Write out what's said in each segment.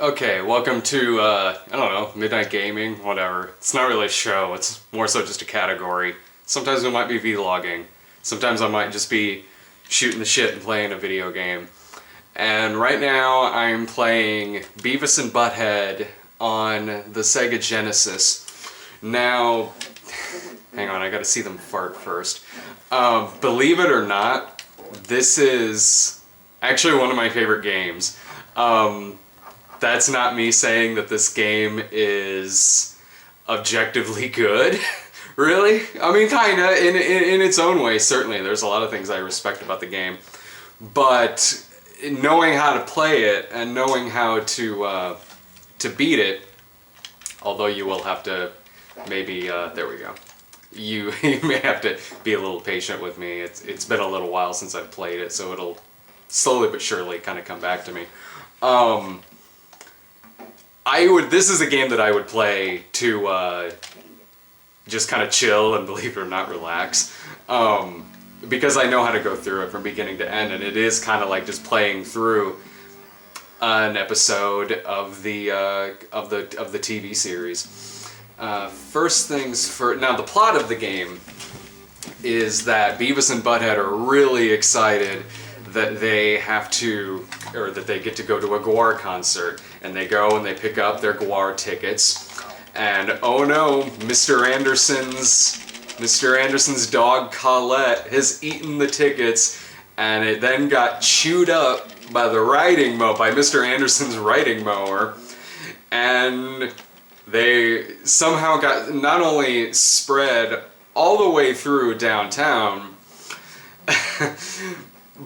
Okay, welcome to, I don't know, Midnight Gaming, whatever. It's not really a show, it's more so just a category. Sometimes it might be vlogging. Sometimes I might just be shooting the shit and playing a video game. And right now I'm playing Beavis and Butthead on the Sega Genesis. Now, hang on, I gotta see them fart first. Believe it or not, this is actually one of my favorite games. That's not me saying that this game is objectively good, really. I mean, kinda, in its own way, certainly. There's a lot of things I respect about the game. But knowing how to play it and knowing how to beat it, although you will have to maybe, there we go. You may have to be a little patient with me. It's been a little while since I've played it, so it'll slowly but surely kind of come back to me. This is a game that I would play to just kind of chill and, believe it or not, relax. Because I know how to go through it from beginning to end, and it is kind of like just playing through an episode of the TV series. First things first. Now, the plot of the game is that Beavis and Butthead are really excited that they get to go to a Gwar concert, and they go and they pick up their Gwar tickets, and oh no, Mr. Anderson's dog Colette has eaten the tickets, and it then got chewed up by Mr. Anderson's riding mower, and they somehow got not only spread all the way through downtown,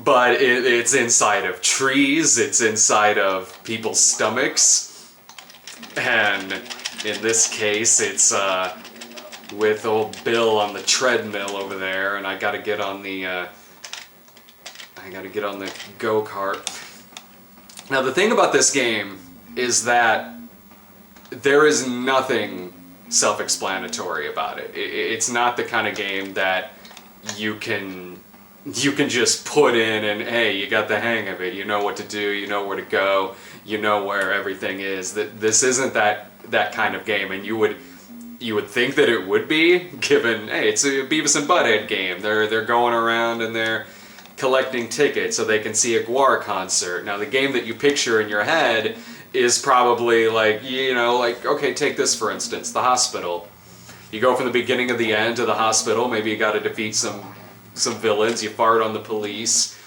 but it's inside of trees, it's inside of people's stomachs, and in this case it's with old Bill on the treadmill over there, and I gotta get on the go-kart. Now, the thing about this game is that there is nothing self-explanatory about it. It's not the kind of game that you can just put in and, hey, you got the hang of it, you know what to do, you know where to go, you know where everything is. This isn't that kind of game, and you would think that it would be, given, hey, it's a Beavis and Butthead game. They're going around and they're collecting tickets so they can see a Gwar concert. Now, the game that you picture in your head is probably like, okay, take this for instance, the hospital. You go from the beginning of the end to the hospital, maybe you gotta defeat some villains, you fart on the police,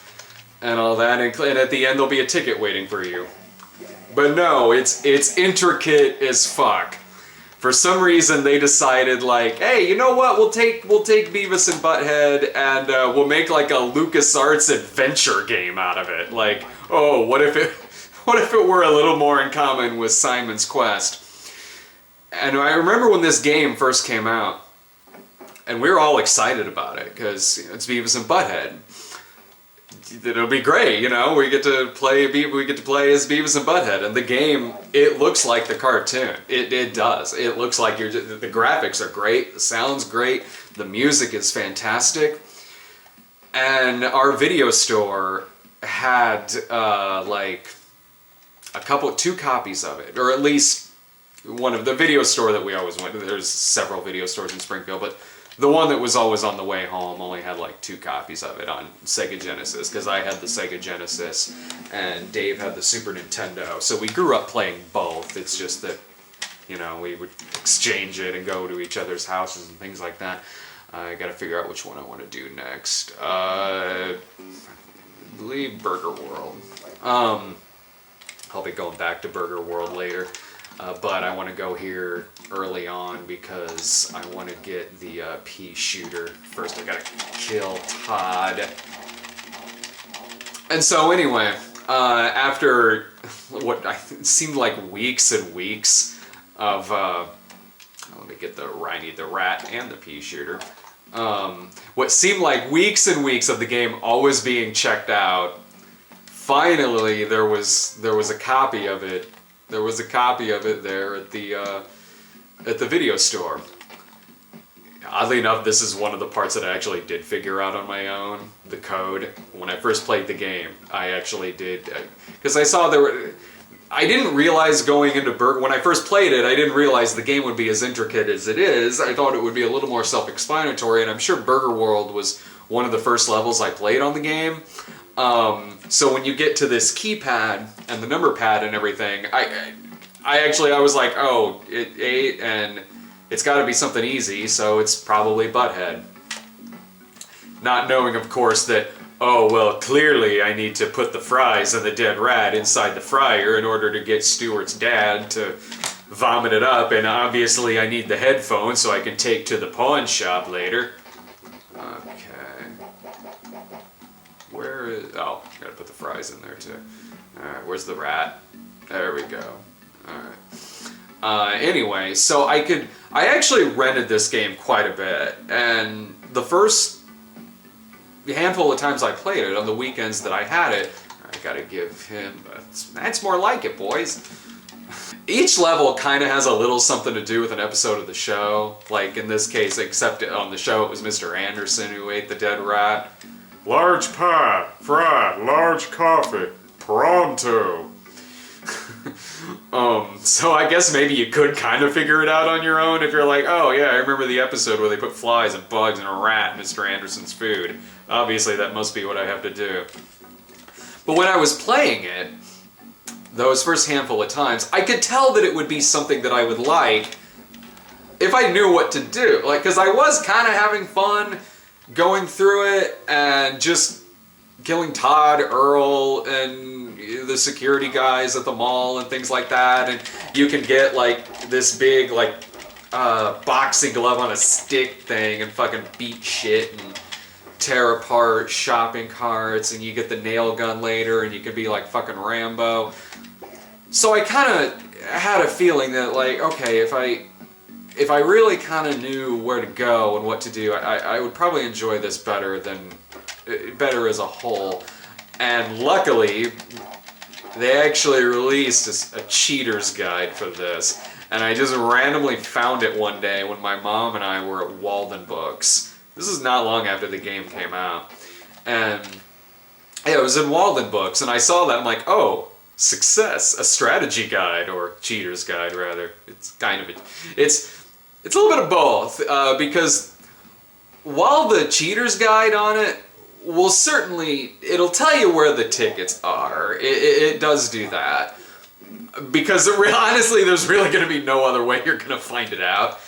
and all that, and at the end there'll be a ticket waiting for you. But no, it's intricate as fuck. For some reason they decided, like, hey, you know what, we'll take Beavis and Butthead and we'll make like a LucasArts adventure game out of it. Like, oh, what if it were a little more in common with Simon's Quest? And I remember when this game first came out, and we were all excited about it, because it's Beavis and Butthead. It'll be great, we get to play as Beavis and Butthead, and the game, it looks like the cartoon. It does. It looks like the graphics are great, the sound's great, the music is fantastic, and our video store had like two copies of it, or at least one of the video store that we always went to. There's several video stores in Springfield, but the one that was always on the way home only had like 2 copies of it on Sega Genesis, because I had the Sega Genesis and Dave had the Super Nintendo. So we grew up playing both. It's just that, we would exchange it and go to each other's houses and things like that. I gotta figure out which one I want to do next. I believe Burger World. I'll be going back to Burger World later. But I want to go here early on because I want to get the pea shooter. First I gotta kill Todd. And so anyway, after what seemed like weeks and weeks of, let me get I need the rat and the pea shooter. What seemed like weeks and weeks of the game always being checked out, finally there was a copy of it. There was a copy of it there at the video store. Oddly enough, this is one of the parts that I actually did figure out on my own, the code. When I first played the game, I actually did, because I saw I didn't realize going into Burger, when I first played it, I didn't realize the game would be as intricate as it is. I thought it would be a little more self-explanatory, and I'm sure Burger World was one of the first levels I played on the game. So when you get to this keypad and the number pad and everything, I was like, oh, it 8, and it's got to be something easy, so it's probably Butthead. Not knowing, of course, that, oh, well, clearly I need to put the fries and the dead rat inside the fryer in order to get Stuart's dad to vomit it up, and obviously I need the headphones so I can take to the pawn shop later. Okay. Where is... oh, gotta put the fries in there too. Alright, where's the rat? There we go. Alright. Anyway, so I actually rented this game quite a bit, and the first handful of times I played it on the weekends that I had it, I gotta give him... that's more like it, boys. Each level kind of has a little something to do with an episode of the show. Like in this case, except on the show it was Mr. Anderson who ate the dead rat. Large pie, fried, large coffee, pronto. So I guess maybe you could kind of figure it out on your own if you're like, oh yeah, I remember the episode where they put flies and bugs and a rat in Mr. Anderson's food. Obviously that must be what I have to do. But when I was playing it, those first handful of times, I could tell that it would be something that I would like if I knew what to do. Like, because I was kind of having fun going through it and just killing Todd, Earl, and the security guys at the mall and things like that. And you can get like this big like boxing glove on a stick thing and fucking beat shit and tear apart shopping carts, and you get the nail gun later and you can be like fucking Rambo. So I kind of had a feeling that like, okay, if I really kind of knew where to go and what to do, I would probably enjoy this better as a whole. And luckily, they actually released a cheater's guide for this. And I just randomly found it one day when my mom and I were at Walden Books. This is not long after the game came out. And yeah, it was in Walden Books, and I saw that, I'm like, oh, success, a strategy guide, or cheater's guide rather. It's kind of it's a little bit of both, because while the cheater's guide on it will certainly, it'll tell you where the tickets are. It does do that, because honestly there's really going to be no other way you're going to find it out.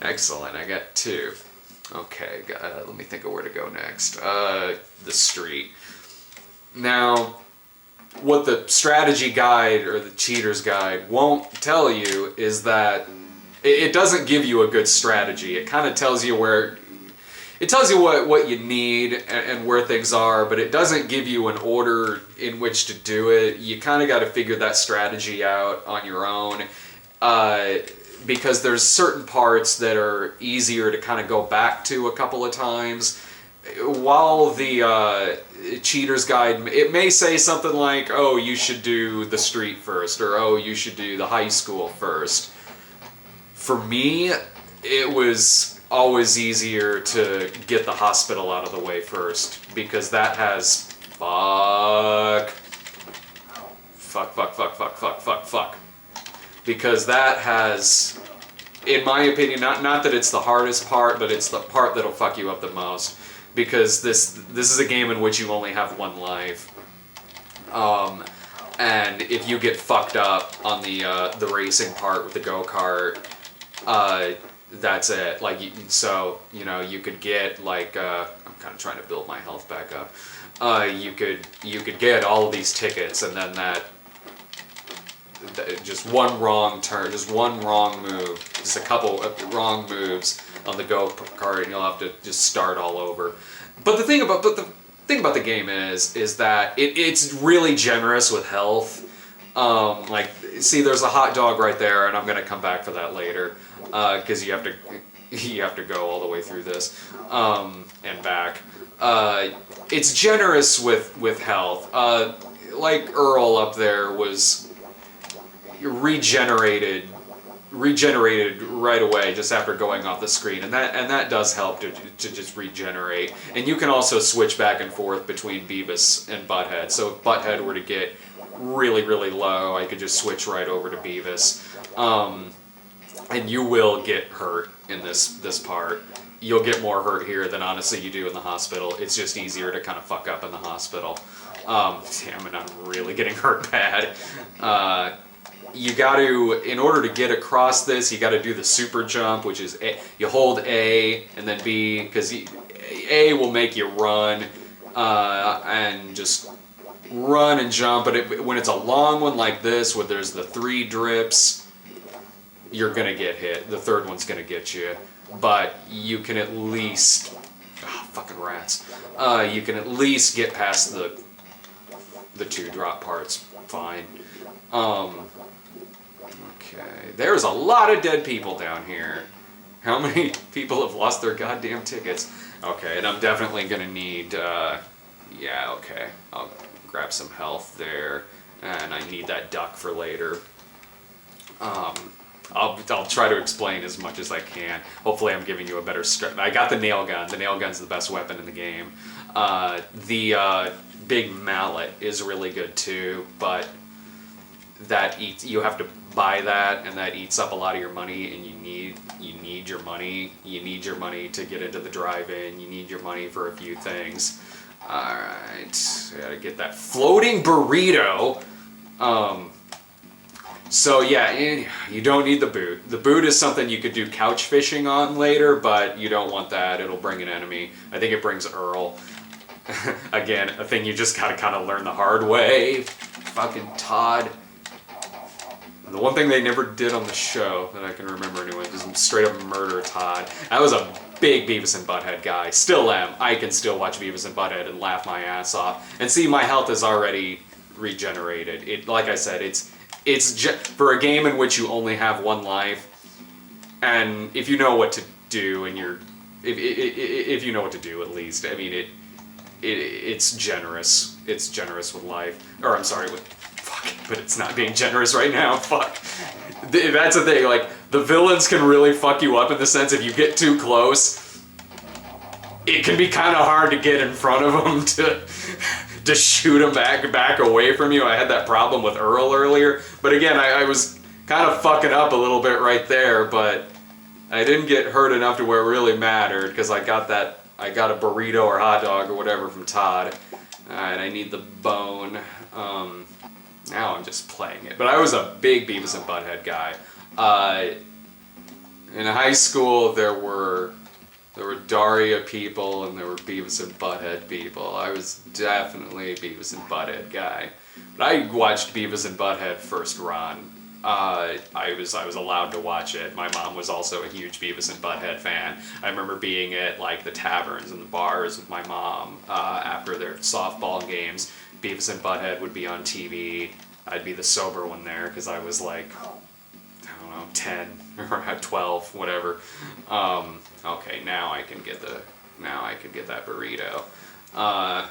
Excellent, I got 2. Okay, let me think of where to go next. The street. Now, what the strategy guide or the cheater's guide won't tell you is that it doesn't give you a good strategy. It kind of tells you where, it tells you what you need and where things are, but it doesn't give you an order in which to do it. You kind of got to figure that strategy out on your own, because there's certain parts that are easier to kind of go back to a couple of times. While the cheater's guide, it may say something like, oh, you should do the street first, or oh, you should do the high school first. For me, it was always easier to get the hospital out of the way first, because that has fuck. Because that has, in my opinion, not that it's the hardest part, but it's the part that'll fuck you up the most. Because this is a game in which you only have one life, and if you get fucked up on the racing part with the go-kart, that's it. Like, so you know, you could get like I'm kind of trying to build my health back up. You could get all of these tickets, and then that just one wrong turn, just one wrong move, just a couple of wrong moves on the go-kart, and you'll have to just start all over. But the thing about the game is that it's really generous with health. Like, see, there's a hot dog right there, and I'm gonna come back for that later, because you have to go all the way through this and back. It's generous with health. Like Earl up there was regenerated right away just after going off the screen, and that does help to just regenerate. And you can also switch back and forth between Beavis and Butthead. So if Butthead were to get really, really low, I could just switch right over to Beavis. And you will get hurt in this part. You'll get more hurt here than honestly you do in the hospital. It's just easier to kind of fuck up in the hospital. Damn it, I'm really getting hurt bad. You got to, in order to get across this, you got to do the super jump, which is you hold A and then B, because A will make you run and just run and jump. But when it's a long one like this, where there's the 3 drips, you're gonna get hit. The third one's gonna get you, but you can at least, fucking rats. You can at least get past the 2 drop parts. Fine. Okay, there's a lot of dead people down here. How many people have lost their goddamn tickets? Okay, and I'm definitely gonna need, yeah, okay. I'll grab some health there, and I need that duck for later. I'll try to explain as much as I can. Hopefully I'm giving you a better script. I got the nail gun. The nail gun's the best weapon in the game. The big mallet is really good too, but that you have to buy that, and that eats up a lot of your money, and you need your money. You need your money to get into the drive-in. You need your money for a few things. Alright, gotta get that floating burrito. So yeah, you don't need the boot. The boot is something you could do couch fishing on later, but you don't want that. It'll bring an enemy. I think it brings Earl. Again, a thing you just gotta kind of learn the hard way. Fucking Todd. The one thing they never did on the show that I can remember anyway is straight up murder Todd. I was a big Beavis and Butthead guy. Still am. I can still watch Beavis and Butthead and laugh my ass off. And see, my health is already regenerated. Like I said, it's for a game in which you only have 1 life, and if you know what to do, and if you know what to do at least, I mean it's generous. It's generous with life, or I'm sorry, but it's not being generous right now. Fuck. That's the thing. Like, the villains can really fuck you up in the sense if you get too close, it can be kind of hard to get in front of them to shoot them back away from you. I had that problem with Earl earlier, but again, I was kind of fucking up a little bit right there, but I didn't get hurt enough to where it really mattered, because I got a burrito or hot dog or whatever from Todd, and I need the bone. Now I'm just playing it, but I was a big Beavis and Butthead guy. In high school, there were Daria people and there were Beavis and Butthead people. I was definitely a Beavis and Butthead guy. But I watched Beavis and Butthead first run. I was allowed to watch it. My mom was also a huge Beavis and Butthead fan. I remember being at like the taverns and the bars with my mom after their softball games. Beavis and Butthead would be on TV. I'd be the sober one there because I was like, I don't know, 10 or 12, whatever. Okay, now I can get that burrito. A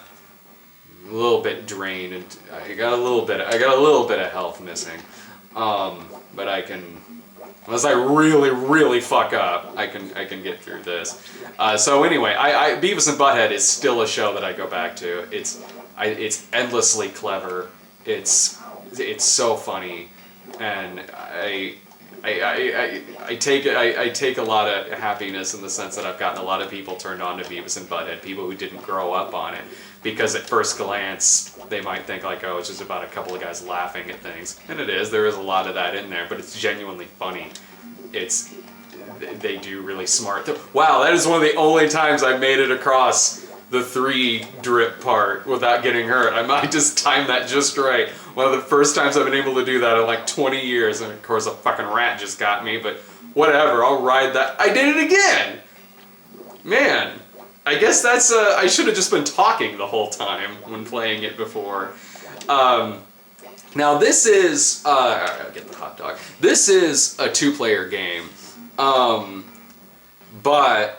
little bit drained, and I got a little bit of health missing. But I can, unless I really, really fuck up, I can get through this. So anyway, Beavis and Butthead is still a show that I go back to. It's endlessly clever. It's so funny, and I take a lot of happiness in the sense that I've gotten a lot of people turned on to Beavis and Butthead, people who didn't grow up on it, because at first glance they might think like, oh, it's just about a couple of guys laughing at things, and it is. There is a lot of that in there, but it's genuinely funny. They do really smart. Wow, that is one of the only times I made it across the 3 drip part without getting hurt. I might just time that just right. One of the first times I've been able to do that in like 20 years, and of course a fucking rat just got me, but whatever, I'll ride that. I did it again! Man, I guess that's, I should have just been talking the whole time when playing it before. Now this is, I gotta get the hot dog. This is a 2-player game, but,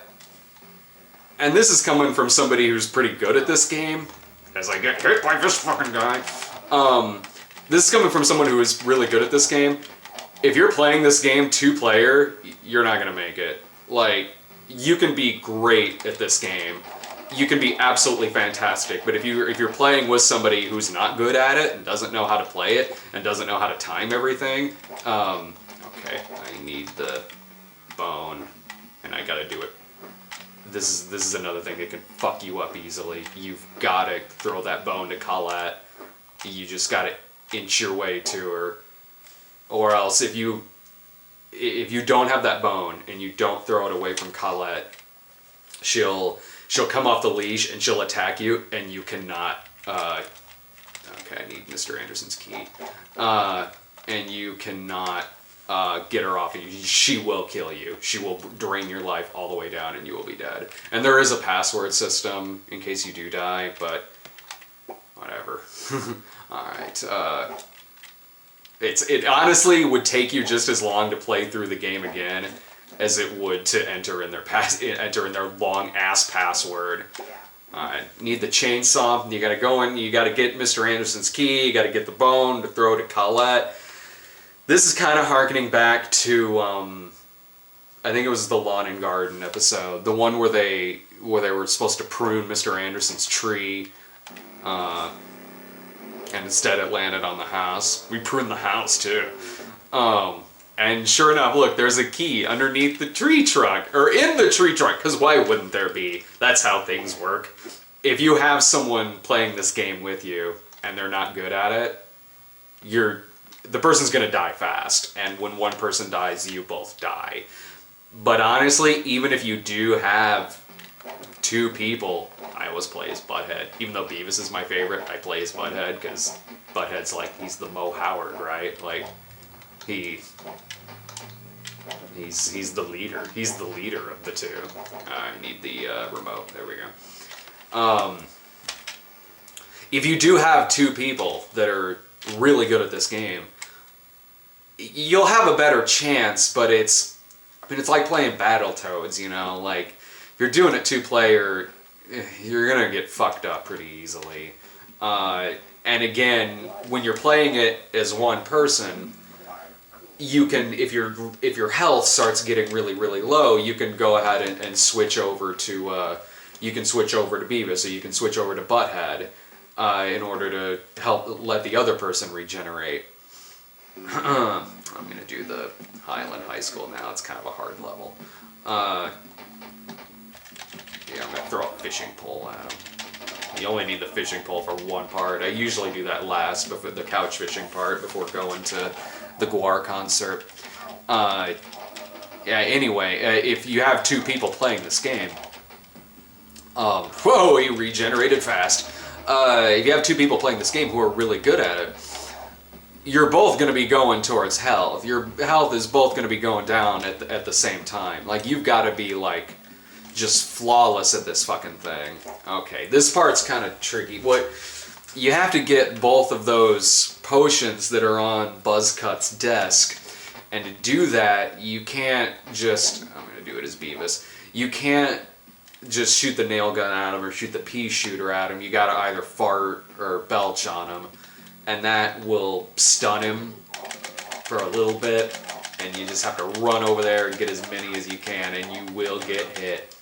and this is coming from somebody who's pretty good at this game, as I get hit by this fucking guy. This is coming from someone who is really good at this game. If you're playing this game 2-player, you're not gonna make it. Like, you can be great at this game, you can be absolutely fantastic. But if you're playing with somebody who's not good at it and doesn't know how to play it and doesn't know how to time everything, okay, I need the bone, and I gotta do it. This is another thing that can fuck you up easily. You've got to throw that bone to Colette. You just got to inch your way to her, or else if you don't have that bone and you don't throw it away from Colette, she'll come off the leash and she'll attack you, and you cannot. Okay, I need Mr. Anderson's key, and you cannot get her off of you. She will kill you. She will drain your life all the way down, and you will be dead. And there is a password system in case you do die, but whatever. All right. It honestly would take you just as long to play through the game again as it would to enter in their long ass password. Need the chainsaw. You gotta go in. You gotta get Mr. Anderson's key. You gotta get the bone to throw to Colette. This is kind of harkening back to I think it was the Lawn and Garden episode, the one where they were supposed to prune Mr. Anderson's tree, and instead it landed on the house. We pruned the house too. And sure enough, look, there's a key underneath the tree trunk, or in the tree trunk, because why wouldn't there be? That's how things work. If you have someone playing this game with you, and they're not good at it, the person's going to die fast, and when one person dies, you both die. But honestly, even if you do have two people, I always play as Butthead. Even though Beavis is my favorite, I play as Butthead, because Butthead's like, he's the Mo Howard, right? Like, he's the leader. He's the leader of the two. I need the remote. There we go. If you do have two people that are really good at this game, you'll have a better chance, but it's like playing Battletoads, you know? Like, if you're doing it two-player, you're gonna get fucked up pretty easily. And again, when you're playing it as one person, you can, if your health starts getting really, really low, you can go ahead and switch over to Beavis, or you can switch over to Butthead, in order to help let the other person regenerate. I'm going to do the Highland High School now. It's kind of a hard level. Yeah, I'm going to throw a fishing pole at him. You only need the fishing pole for one part. I usually do that last, before the couch fishing part, before going to the Guar concert. Yeah, anyway, if you have two people playing this game... whoa, he regenerated fast. If you have two people playing this game who are really good at it, you're both going to be going towards health. Your health is both going to be going down at the same time. Like, you've got to be, like, just flawless at this fucking thing. Okay, this part's kind of tricky. You have to get both of those potions that are on Buzzcut's desk, and to do that, you can't just... I'm going to do it as Beavis. You can't just shoot the nail gun at him or shoot the pea shooter at him. You got to either fart or belch on him, and that will stun him for a little bit, and you just have to run over there and get as many as you can, and you will get hit.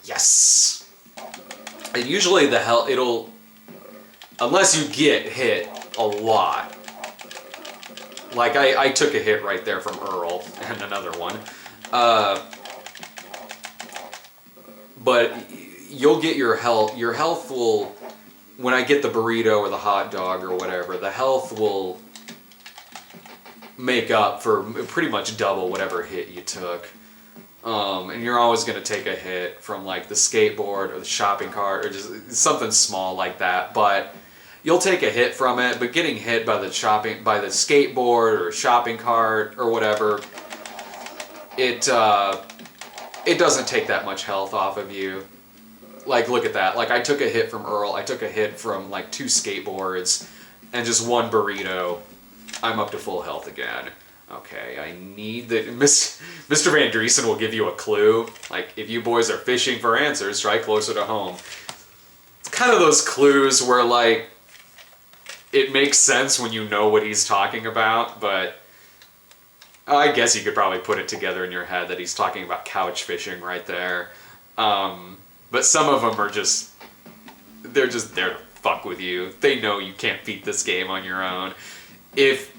Yes! And usually it'll, unless you get hit a lot. Like, I took a hit right there from Earl, and another one. But you'll get your health. Your health will, when I get the burrito or the hot dog or whatever, the health will make up for pretty much double whatever hit you took. And you're always going to take a hit from, like, the skateboard or the shopping cart or just something small like that. But you'll take a hit from it. But getting hit by the skateboard or shopping cart or whatever, it doesn't take that much health off of you. Like, look at that. Like, I took a hit from Earl. I took a hit from, like, 2 skateboards and just 1 burrito. I'm up to full health again. Okay, I need the... Mr. Van Driesen will give you a clue. Like, if you boys are fishing for answers, try closer to home. It's kind of those clues where, like, it makes sense when you know what he's talking about, but I guess you could probably put it together in your head that he's talking about couch fishing right there. But some of them are they're just there to fuck with you. They know you can't beat this game on your own. If,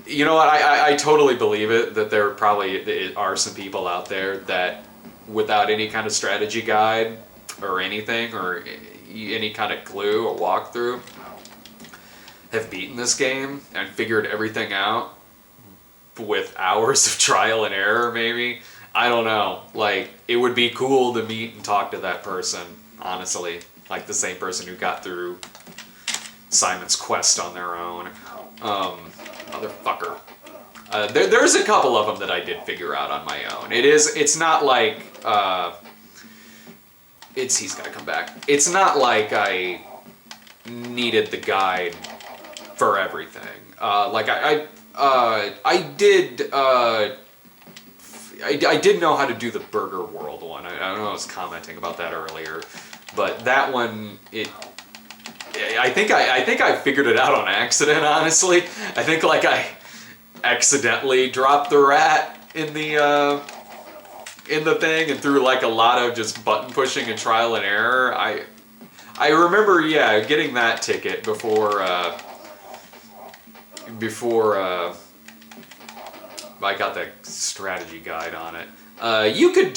you know what, I totally believe it, that there probably are some people out there that without any kind of strategy guide or anything, or any kind of clue or walkthrough, have beaten this game and figured everything out with hours of trial and error, maybe. I don't know. Like, it would be cool to meet and talk to that person, honestly. Like the same person who got through Simon's Quest on their own. Motherfucker. There's a couple of them that I did figure out on my own. It's not like, he's gotta come back. It's not like I needed the guide for everything. I did know how to do the Burger World one. I don't know, I was commenting about that earlier, but that one, I think I figured it out on accident, honestly. I think like I accidentally dropped the rat in the thing, and through like a lot of just button pushing and trial and error, I remember, yeah, getting that ticket before I got the strategy guide on it. You could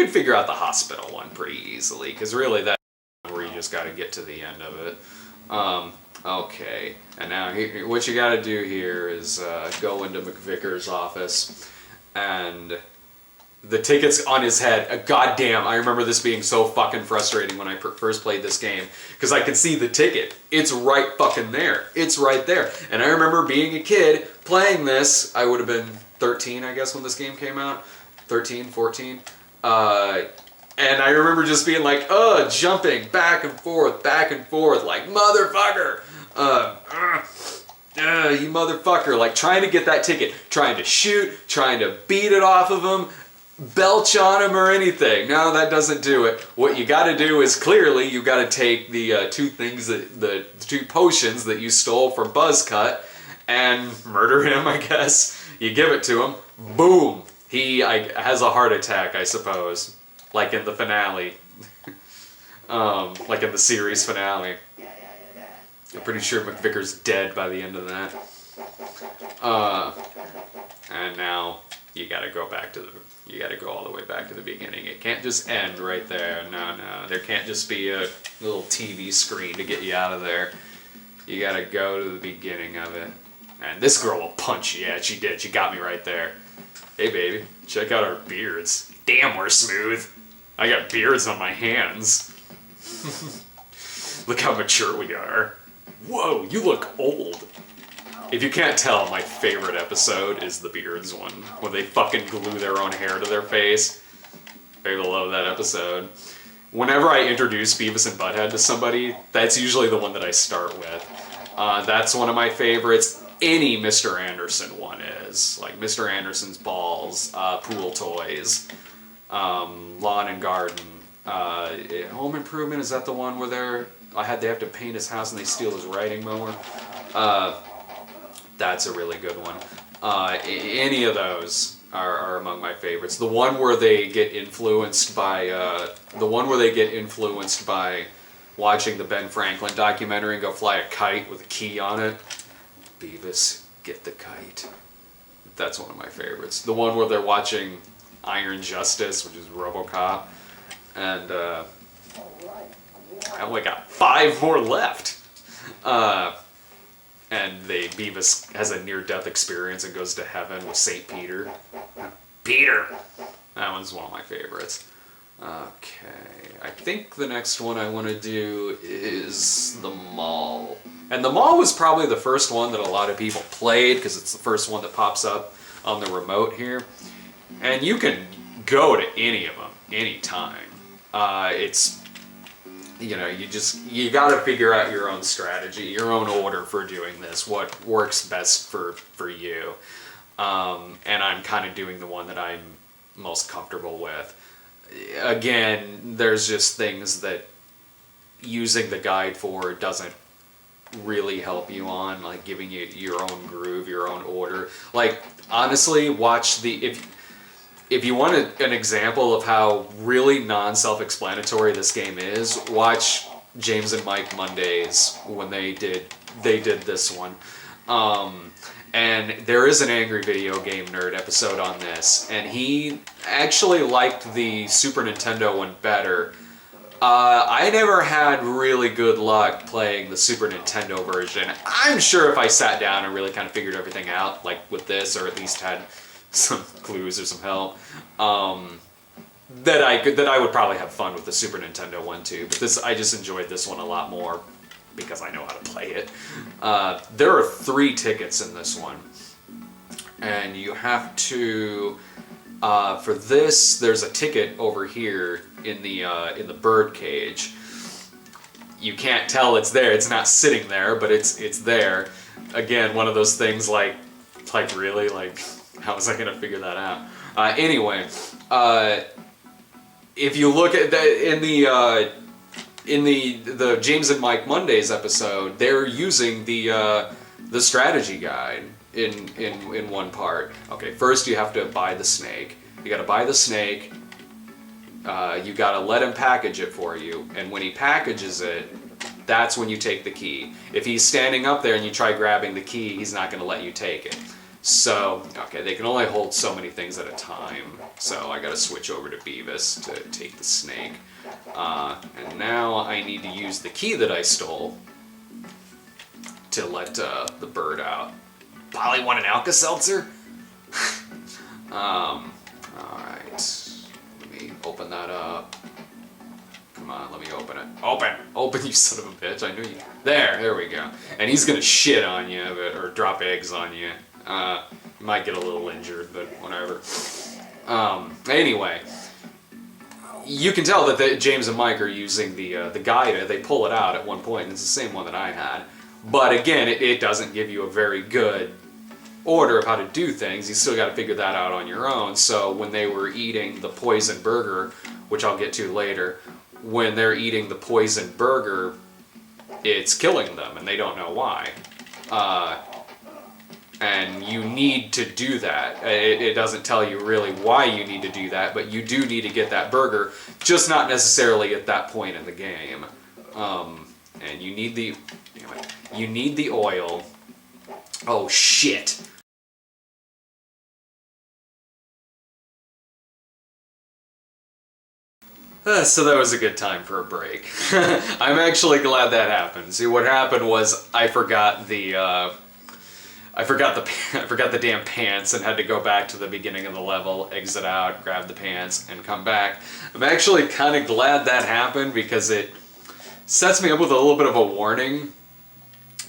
figure out the hospital one pretty easily, because really that's where you just got to get to the end of it. Okay, and now what you got to do here is go into McVicker's office, and the ticket's on his head. Goddamn, I remember this being so fucking frustrating when I first played this game, because I could see the ticket. It's right fucking there. It's right there. And I remember being a kid playing this. I would have been 13, I guess, when this game came out. 13, 14. And I remember just being like, jumping back and forth, like, motherfucker! You motherfucker. Like, trying to get that ticket. Trying to shoot, trying to beat it off of him, belch on him or anything. No, that doesn't do it. What you gotta do is, clearly, you gotta take the the two potions that you stole from Buzzcut and murder him, I guess. You give it to him. Boom! He has a heart attack, I suppose. Like in the finale. Like in the series finale. I'm pretty sure McVicker's dead by the end of that. And now you gotta go all the way back to the beginning. It can't just end right there. No. There can't just be a little TV screen to get you out of there. You gotta go to the beginning of it. And this girl will punch you. Yeah, she did. She got me right there. Hey, baby, check out our beards. Damn, we're smooth. I got beards on my hands. Look how mature we are. Whoa, you look old. If you can't tell, my favorite episode is the beards one, when they fucking glue their own hair to their face. I love that episode. Whenever I introduce Beavis and Butthead to somebody, that's usually the one that I start with. That's one of my favorites. Any Mr. Anderson one is. Like Mr. Anderson's Balls, Pool Toys, Lawn and Garden, Home Improvement, is that the one where they have to paint his house and they steal his riding mower? That's a really good one. Any of those are among my favorites. The one where they get influenced by watching the Ben Franklin documentary and go fly a kite with a key on it. Beavis, get the kite. That's one of my favorites. The one where they're watching Iron Justice, which is RoboCop, and I only got 5 more left. And Beavis has a near-death experience and goes to heaven with St. Peter. Peter! That one's one of my favorites. Okay, I think the next one I want to do is the Mall. And the Mall was probably the first one that a lot of people played, because it's the first one that pops up on the remote here. And you can go to any of them, anytime. It's, you gotta figure out your own strategy, your own order for doing this, what works best for you. And I'm kind of doing the one that I'm most comfortable with. Again, there's just things that using the guide for doesn't really help you on, like giving you your own groove, your own order. Like, honestly, if you want an example of how really non-self-explanatory this game is, watch James and Mike Mondays when they did this one. And there is an Angry Video Game Nerd episode on this, and he actually liked the Super Nintendo one better. I never had really good luck playing the Super Nintendo version. I'm sure if I sat down and really kind of figured everything out, like with this, or at least had some clues or some help, that I would probably have fun with the Super Nintendo one too. But I just enjoyed this one a lot more because I know how to play it. There are 3 tickets in this one, and you have to. For this, there's a ticket over here in the bird cage. You can't tell it's there. It's not sitting there, but it's there. Again, one of those things like really, like, how was I gonna figure that out? Anyway, if you look at in the James and Mike Mondays episode, they're using the strategy guide in one part. Okay, first you have to buy the snake. You gotta buy the snake. You gotta let him package it for you, and when he packages it, that's when you take the key. If he's standing up there and you try grabbing the key, he's not gonna let you take it. So, okay, they can only hold so many things at a time. So I gotta switch over to Beavis to take the snake. And now I need to use the key that I stole to let the bird out. Polly want an Alka-Seltzer? Alright. Let me open that up. Come on, let me open it. Open, you son of a bitch. I knew you. There we go. And he's gonna shit on you, or drop eggs on you. You might get a little injured, but whatever. Anyway, you can tell that James and Mike are using the guide. They pull it out at one point, and it's the same one that I had. But again, it doesn't give you a very good order of how to do things. You still got to figure that out on your own. So when they were eating the poison burger, which I'll get to later, when they're eating the poison burger, it's killing them, and they don't know why. And you need to do that. It doesn't tell you really why you need to do that, but you do need to get that burger, just not necessarily at that point in the game. And you need the oil. Oh shit. So that was a good time for a break. I'm actually glad that happened. See, what happened was I forgot the damn pants and had to go back to the beginning of the level, exit out, grab the pants, and come back. I'm actually kind of glad that happened because it sets me up with a little bit of a warning.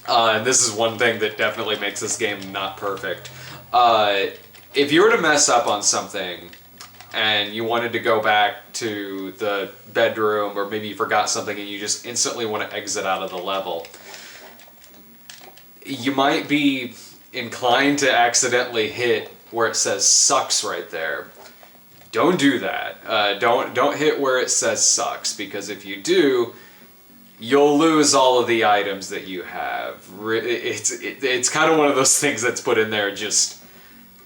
And this is one thing that definitely makes this game not perfect. If you were to mess up on something and you wanted to go back to the bedroom, or maybe you forgot something and you just instantly want to exit out of the level, you might be inclined to accidentally hit where it says sucks right there. Don't do that. Don't hit where it says sucks, because if you do, you'll lose all of the items that you have. It's kind of one of those things that's put in there just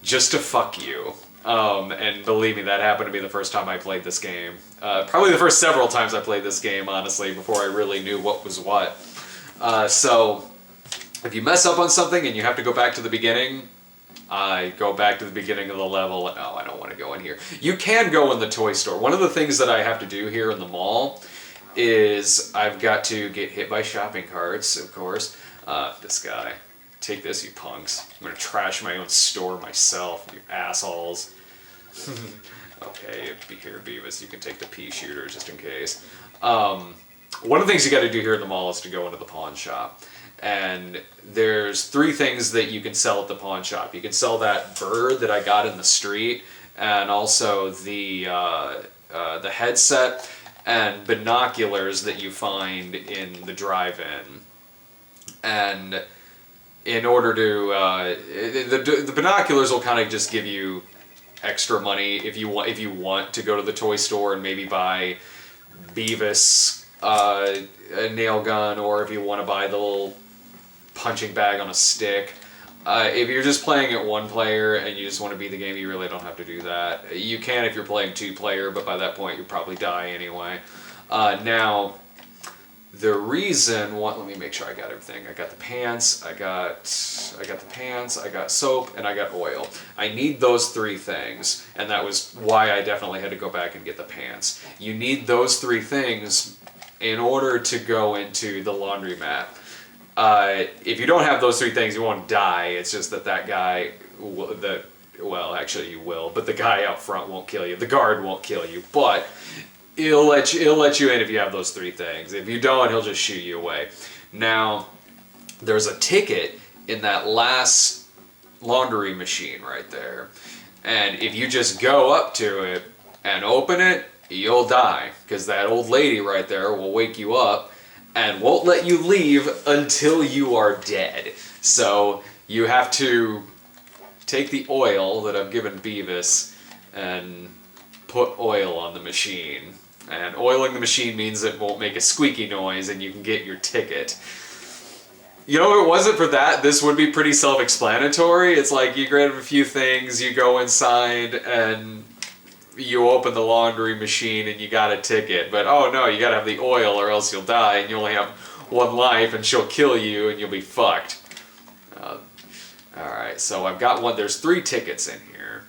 to fuck you. And believe me, that happened to me the first time I played this game. Probably the first several times I played this game, honestly, before I really knew what was what. So if you mess up on something and you have to go back to the beginning, I go back to the beginning of the level. Oh, I don't want to go in here. You can go in the toy store. One of the things that I have to do here in the mall is I've got to get hit by shopping carts, of course. This guy. Take this, you punks. I'm gonna trash my own store myself, you assholes. Okay, be here, Beavis. You can take the pea shooter just in case. One of the things you gotta do here in the mall is to go into the pawn shop. And there's 3 things that you can sell at the pawn shop. You can sell that bird that I got in the street, and also the headset and binoculars that you find in the drive-in. And in order to, the binoculars will kind of just give you extra money if you want to go to the toy store and maybe buy Beavis a nail gun, or if you want to buy the little punching bag on a stick. If you're just playing it one player and you just want to beat the game, you really don't have to do that. You can if you're playing two player, but by that point you probably die anyway. Now, the reason, let me make sure I got everything. I got the pants, I got the pants, I got soap, and I got oil. I need those three things, and that was why I definitely had to go back and get the pants. You need those three things in order to go into the laundromat. If you don't have those three things, you won't die. It's just that guy, well, actually you will, but the guy out front won't kill you. The guard won't kill you, but he'll let you in if you have those three things. If you don't, he'll just shoot you away. Now, there's a ticket in that last laundry machine right there, and if you just go up to it and open it, you'll die, because that old lady right there will wake you up and won't let you leave until you are dead. So you have to take the oil that I've given Beavis and put oil on the machine. And oiling the machine means it won't make a squeaky noise and you can get your ticket. You know, if it wasn't for that, this would be pretty self-explanatory. It's like you grab a few things, you go inside, and you open the laundry machine and you got a ticket. But oh no, you gotta have the oil or else you'll die, and you only have one life and she'll kill you and you'll be fucked. Alright, so I've got one. There's 3 tickets in here,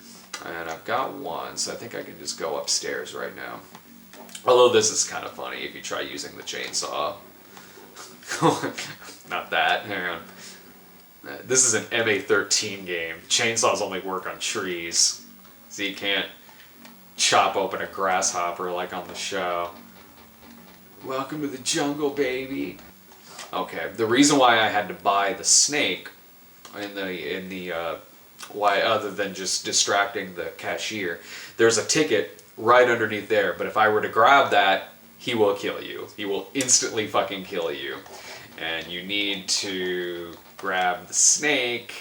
and I've got one, so I think I can just go upstairs right now. Although this is kind of funny if you try using the chainsaw. Not that, hang on. This is an MA13 game. Chainsaws only work on trees, so you can't chop open a grasshopper like on the show. Welcome to the jungle, baby. Okay, the reason why I had to buy the snake why, other than just distracting the cashier, there's a ticket right underneath there, but if I were to grab that, he will kill you. He will instantly fucking kill you. And you need to grab the snake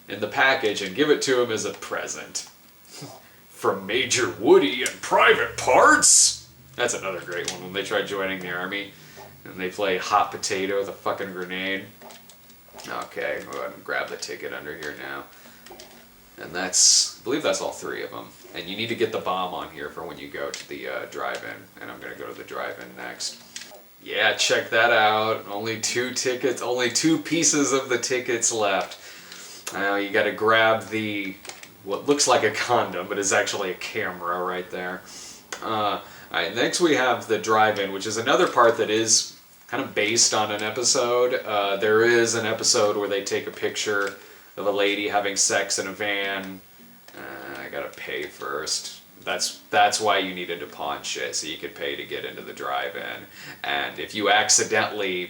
in the package and give it to him as a present. From Major Woody and Private Parts? That's another great one when they try joining the army and they play hot potato with a fucking grenade. Okay, go ahead and grab the ticket under here now. And I believe that's all 3 of them. And you need to get the bomb on here for when you go to the drive-in. And I'm going to go to the drive-in next. Yeah, check that out. Only 2 tickets, only 2 pieces of the tickets left. Now you got to grab what looks like a condom, but is actually a camera right there. Alright, next we have the drive-in, which is another part that is kind of based on an episode. There is an episode where they take a picture of a lady having sex in a van. I gotta pay first. That's why you needed to pawn shit, so you could pay to get into the drive-in. And if you accidentally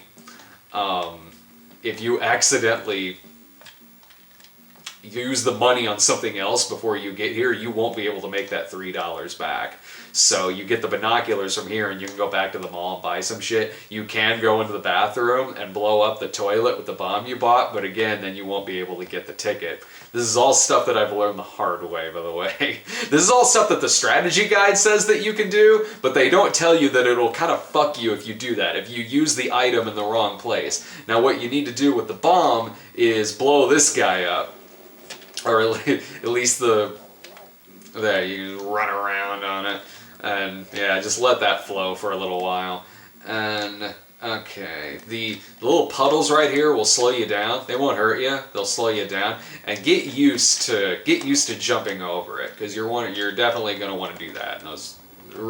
use the money on something else before you get here, you won't be able to make that $3 back. So you get the binoculars from here and you can go back to the mall and buy some shit. You can go into the bathroom and blow up the toilet with the bomb you bought, but again, then you won't be able to get the ticket. This is all stuff that I've learned the hard way, by the way. This is all stuff that the strategy guide says that you can do, but they don't tell you that it'll kind of fuck you if you do that, if you use the item in the wrong place. Now what you need to do with the bomb is blow this guy up. Or at least there, you run around on it. And yeah, just let that flow for a little while. And okay, the little puddles right here will slow you down. They won't hurt you. They'll slow you down. And get used to jumping over it, because you're definitely gonna want to do that. And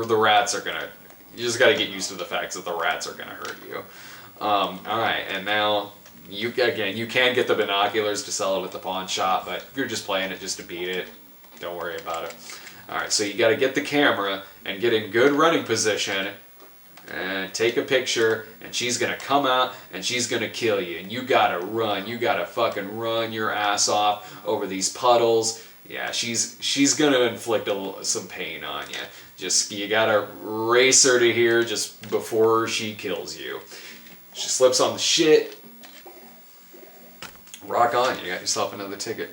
the rats are gonna. You just got to get used to the fact that the rats are gonna hurt you. All right, and now you can get the binoculars to sell it at the pawn shop, but if you're just playing it just to beat it, don't worry about it. Alright, so you got to get the camera and get in good running position and take a picture, and she's going to come out and she's going to kill you. And you got to run. You got to fucking run your ass off over these puddles. Yeah, she's going to inflict some pain on you. You got to race her to here just before she kills you. She slips on the shit. Rock on, you got yourself another ticket.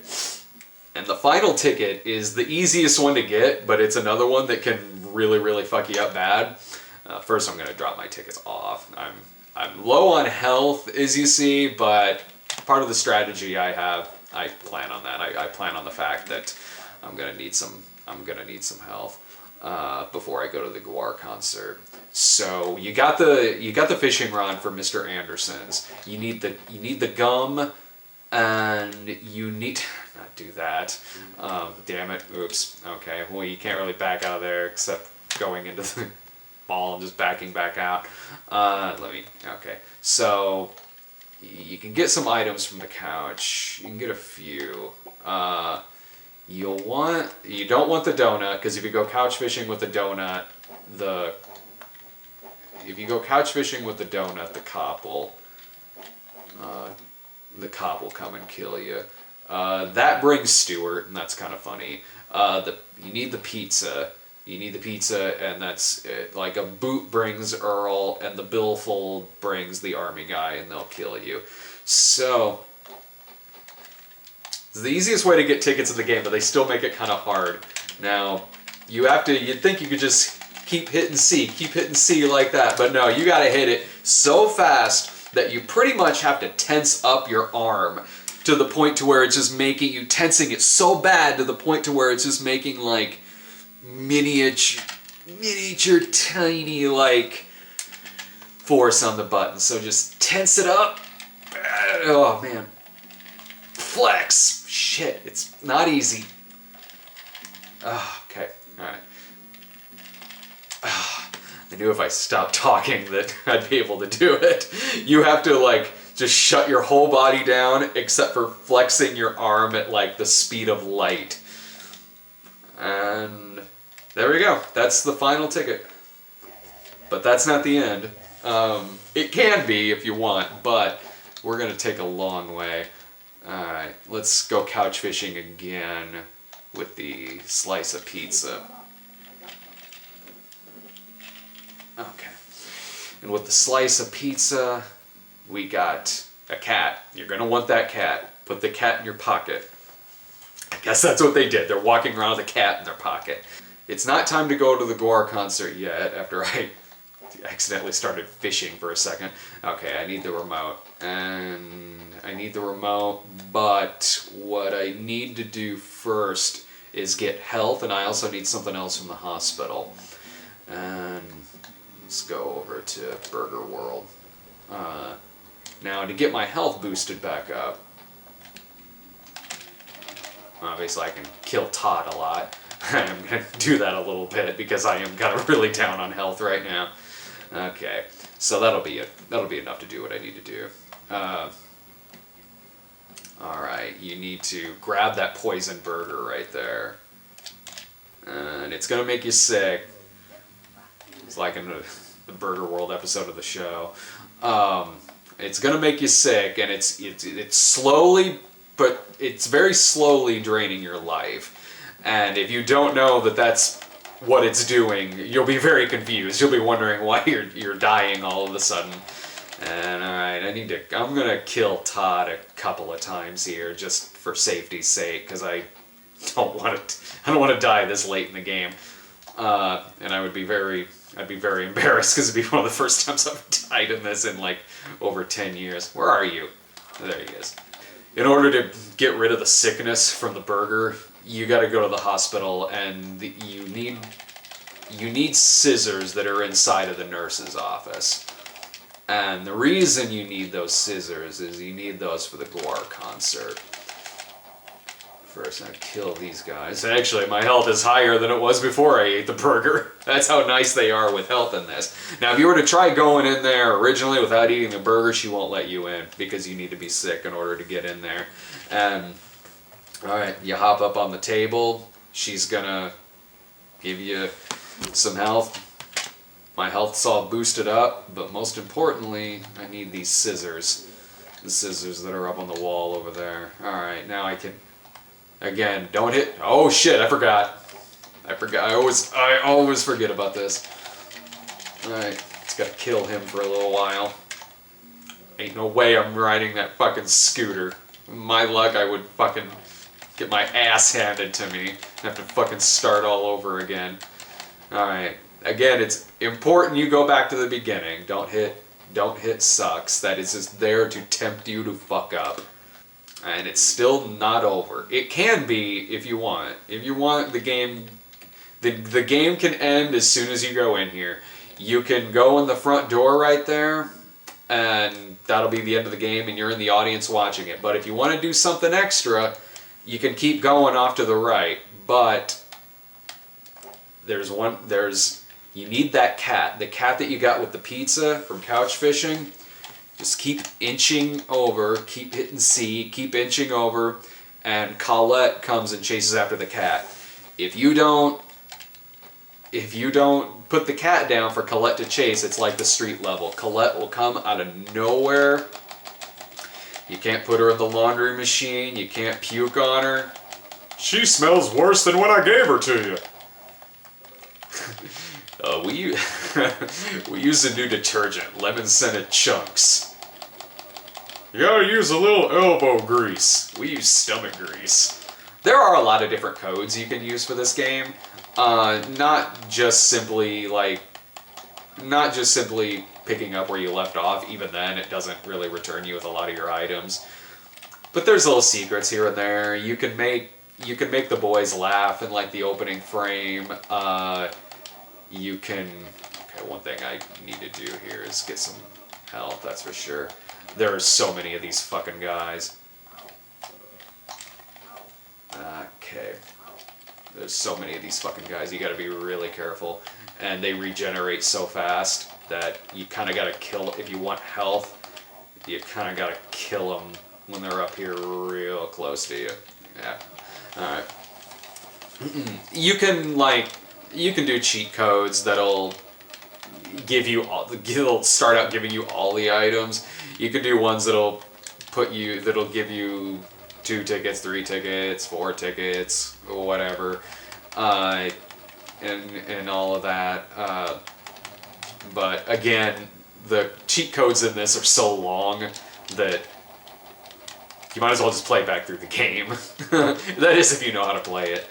And the final ticket is the easiest one to get, but it's another one that can really, really fuck you up bad. First, I'm going to drop my tickets off. I'm low on health, as you see, but part of the strategy I have I plan on that. I plan on the fact that I'm gonna need some health before I go to the Guar concert. So you got the fishing rod for Mr. Anderson's. You need the gum, and you need not do that. Damn it! Oops. Okay. Well, you can't really back out of there except going into the ball and just backing back out. Okay. So you can get some items from the couch. You can get a few. You don't want the donut, because if you go couch fishing with the donut, the cop will come and kill you. That brings Stuart, and that's kind of funny. You need the pizza. And that's like a boot brings Earl, and the billfold brings the army guy, and they'll kill you. So it's the easiest way to get tickets in the game, but they still make it kind of hard. Now, you'd think you could just keep hitting C like that, but no, you gotta hit it so fast that you pretty much have to tense up your arm to the point to where it's just tensing it so bad to the point to where it's just making like miniature tiny like force on the button. So just tense it up. Oh man. Flex. Shit, it's not easy. Oh, okay, alright. I knew if I stopped talking that I'd be able to do it. You have to like just shut your whole body down except for flexing your arm at like the speed of light. And there we go. That's the final ticket. But that's not the end. It can be if you want, but we're going to take a long way. Alright, let's go couch fishing again with the slice of pizza. Okay. And with the slice of pizza, we got a cat. You're going to want that cat. Put the cat in your pocket. I guess that's what they did. They're walking around with a cat in their pocket. It's not time to go to the Guar concert yet, after I accidentally started fishing for a second. Okay, I need the remote. But what I need to do first is get health, and I also need something else from the hospital. And let's go over to Burger World. Now, to get my health boosted back up, obviously I can kill Todd a lot. I'm going to do that a little bit because I am kind of really down on health right now. Okay, so that'll be it. That'll be enough to do what I need to do. Alright, you need to grab that poison burger right there. And it's going to make you sick. It's like in the Burger World episode of the show. It's going to make you sick, and it's slowly, but it's very slowly draining your life. And if you don't know that that's what it's doing, you'll be very confused. You'll be wondering why you're dying all of a sudden. And alright, I'm gonna kill Todd a couple of times here just for safety's sake, because I don't want to die this late in the game. And I'd be very embarrassed because it'd be one of the first times I've died in this in like over 10 years. Where are you? There he is. In order to get rid of the sickness from the burger, you got to go to the hospital, and you need scissors that are inside of the nurse's office. And the reason you need those scissors is you need those for the Guar concert. First, I kill these guys. And actually, my health is higher than it was before I ate the burger. That's how nice they are with health in this. Now, if you were to try going in there originally without eating the burger, she won't let you in because you need to be sick in order to get in there. And alright, you hop up on the table. She's gonna give you some health. My health's all boosted up, but most importantly, I need these scissors. The scissors that are up on the wall over there. Alright, now I can... Again, don't hit... Oh shit, I forgot. I always forget about this. Alright, just gotta kill him for a little while. Ain't no way I'm riding that fucking scooter. My luck, I would fucking get my ass handed to me. Have to fucking start all over again. Alright. Again, it's important you go back to the beginning. Don't hit sucks. That is just there to tempt you to fuck up. And it's still not over. It can be if you want. If you want the game, the game can end as soon as you go in here. You can go in the front door right there, and that'll be the end of the game, and you're in the audience watching it. But if you want to do something extra, you can keep going off to the right. But you need that cat. The cat that you got with the pizza from couch fishing. Just keep inching over, keep hitting C, keep inching over, and Colette comes and chases after the cat. If you don't put the cat down for Colette to chase, it's like the street level. Colette will come out of nowhere. You can't put her in the laundry machine, you can't puke on her. She smells worse than when I gave her to you. We use a new detergent, lemon scented chunks. You gotta use a little elbow grease. We use stomach grease. There are a lot of different codes you can use for this game. Not just simply picking up where you left off. Even then, it doesn't really return you with a lot of your items. But there's little secrets here and there. You can make the boys laugh in like the opening frame. One thing I need to do here is get some health, that's for sure. There are so many of these fucking guys. Okay. There's so many of these fucking guys, you gotta be really careful. And they regenerate so fast that you kinda gotta kill, if you want health, you kinda gotta kill them when they're up here real close to you. Yeah. Alright. You can do cheat codes that'll start out giving you all the items. You can do ones that'll give you 2 tickets, 3 tickets, 4 tickets, whatever, and all of that. But again, the cheat codes in this are so long that you might as well just play back through the game. That is if you know how to play it.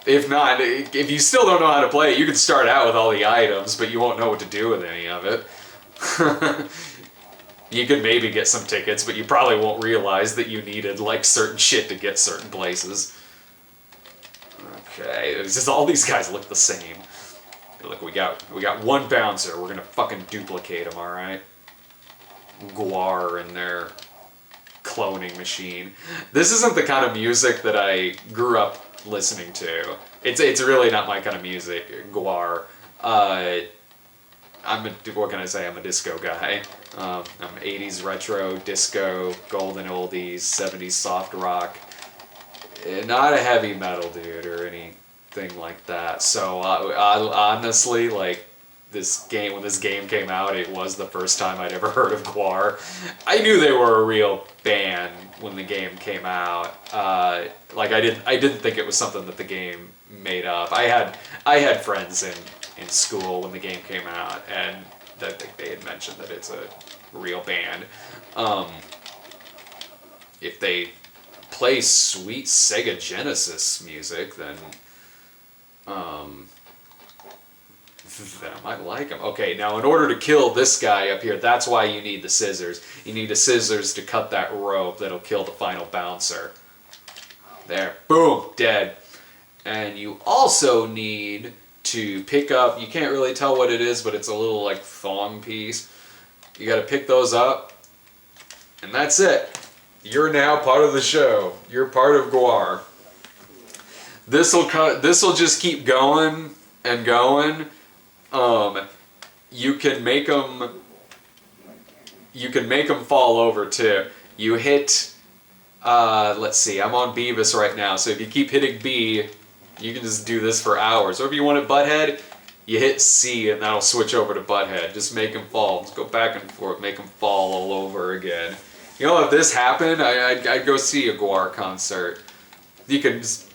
If not, if you still don't know how to play it, you can start out with all the items, but you won't know what to do with any of it. You could maybe get some tickets, but you probably won't realize that you needed like certain shit to get certain places. Okay, it's just all these guys look the same. Look, we got one bouncer. We're gonna fucking duplicate him, all right? Guar in their cloning machine. This isn't the kind of music that I grew up listening to. It's really not my kind of music. Guar. What can I say? I'm a disco guy. I'm 80s retro, disco, golden oldies, 70s soft rock. Not a heavy metal dude or anything like that. So I honestly, like, when this game came out, it was the first time I'd ever heard of Guar. I knew they were a real band when the game came out. I didn't think it was something that the game made up. I had friends in school when the game came out, and that they had mentioned that it's a real band. If they play sweet Sega Genesis music, then I might like them. Okay, now in order to kill this guy up here, that's why you need the scissors. You need the scissors to cut that rope that'll kill the final bouncer. There, boom, dead. And you also need to pick up, you can't really tell what it is, but it's a little like thong piece. You gotta pick those up, and that's it. You're now part of the show. You're part of Guar. This'll just keep going and going. You can make them fall over too. You hit, let's see, I'm on Beavis right now, so if you keep hitting B, you can just do this for hours. Or if you want it Butthead, you hit C and that'll switch over to Butthead. Just make him fall. Just go back and forth, make him fall all over again. You know, if this happened, I'd go see a Guar concert. You can just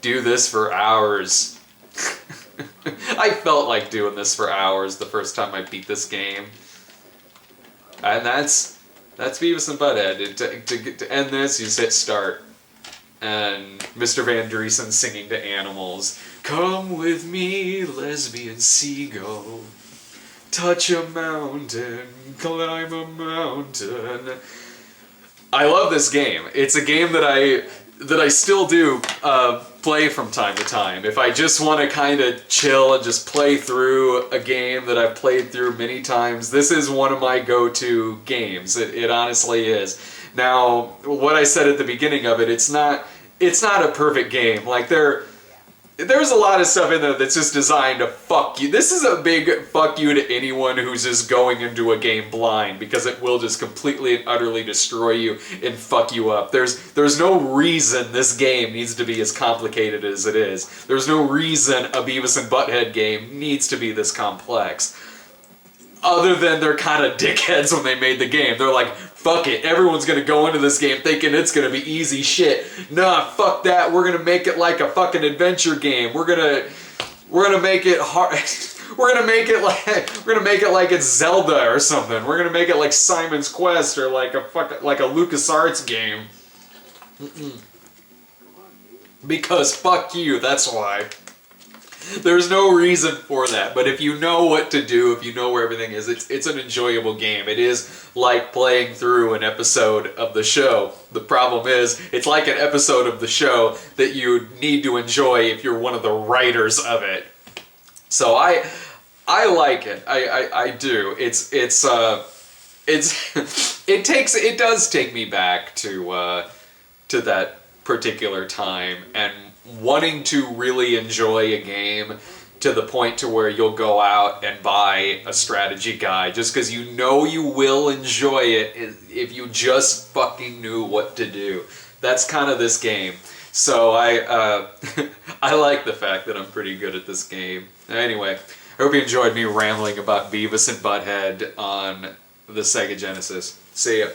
do this for hours. I felt like doing this for hours the first time I beat this game. And that's Beavis and Butthead. To end this, you just hit start. And Mr. Van Driesen singing to animals. Come with me, lesbian seagull. Touch a mountain, climb a mountain. I love this game. It's a game that I still do play from time to time. If I just want to kind of chill and just play through a game that I've played through many times, this is one of my go-to games. It honestly is. Now, what I said at the beginning of it, it's not a perfect game. Like there's a lot of stuff in there that's just designed to fuck you. This is a big fuck you to anyone who's just going into a game blind, because it will just completely and utterly destroy you and fuck you up. There's no reason this game needs to be as complicated as it is. There's no reason a Beavis and Butthead game needs to be this complex. Other than they're kind of dickheads when they made the game. They're like, fuck it, everyone's gonna go into this game thinking it's gonna be easy shit. Nah, fuck that, we're gonna make it like a fucking adventure game. We're gonna make it hard. we're gonna make it like it's Zelda or something. We're gonna make it like Simon's Quest or like a LucasArts game. Because fuck you, that's why. There's no reason for that, but if you know what to do, if you know where everything is, it's an enjoyable game. It is like playing through an episode of the show. The problem is, it's like an episode of the show that you need to enjoy if you're one of the writers of it. So I like it. I do. It does take me back to that particular time and wanting to really enjoy a game to the point to where you'll go out and buy a strategy guide just because you know you will enjoy it if you just fucking knew what to do. That's kind of this game. So I like the fact that I'm pretty good at this game. Anyway, I hope you enjoyed me rambling about Beavis and Butthead on the Sega Genesis. See ya.